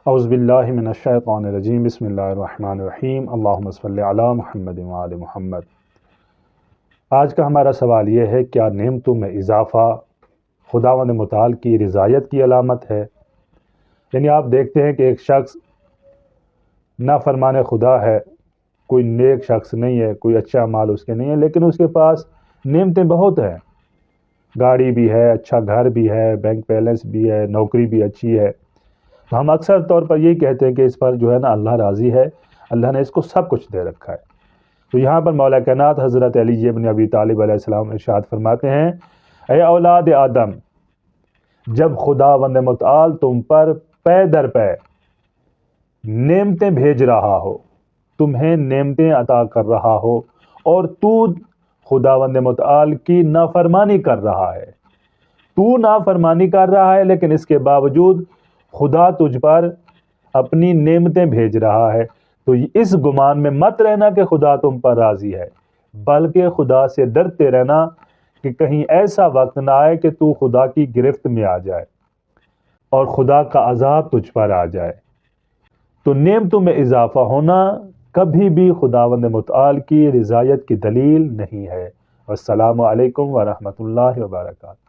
اعوذ باللہ من الشیطان الرجیم بسم اللہ الرحمن الرحیم اللہم صلی علی محمد وآل محمد۔ آج کا ہمارا سوال یہ ہے، کیا نعمتوں میں اضافہ خداوند متعال کی رضایت کی علامت ہے؟ یعنی آپ دیکھتے ہیں کہ ایک شخص نافرمان خدا ہے، کوئی نیک شخص نہیں ہے، کوئی اچھا مال اس کے نہیں ہے، لیکن اس کے پاس نعمتیں بہت ہیں، گاڑی بھی ہے، اچھا گھر بھی ہے، بینک بیلنس بھی ہے، نوکری بھی اچھی ہے۔ ہم اکثر طور پر یہی کہتے ہیں کہ اس پر جو ہے نا اللہ راضی ہے، اللہ نے اس کو سب کچھ دے رکھا ہے۔ تو یہاں پر مولا کائنات حضرت علی بن ابی طالب علیہ السلام ارشاد فرماتے ہیں، اے اولاد آدم، جب خداوند متعال تم پر پے در پے نعمتیں بھیج رہا ہو، تمہیں نعمتیں عطا کر رہا ہو، اور تو خداوند متعال کی نافرمانی کر رہا ہے، تو نافرمانی کر رہا ہے، لیکن اس کے باوجود خدا تجھ پر اپنی نعمتیں بھیج رہا ہے، تو اس گمان میں مت رہنا کہ خدا تم پر راضی ہے، بلکہ خدا سے ڈرتے رہنا کہ کہیں ایسا وقت نہ آئے کہ تو خدا کی گرفت میں آ جائے اور خدا کا عذاب تجھ پر آ جائے۔ تو نعمتوں میں اضافہ ہونا کبھی بھی خداوند متعال کی رضایت کی دلیل نہیں ہے۔ والسلام علیکم ورحمۃ اللہ وبرکاتہ۔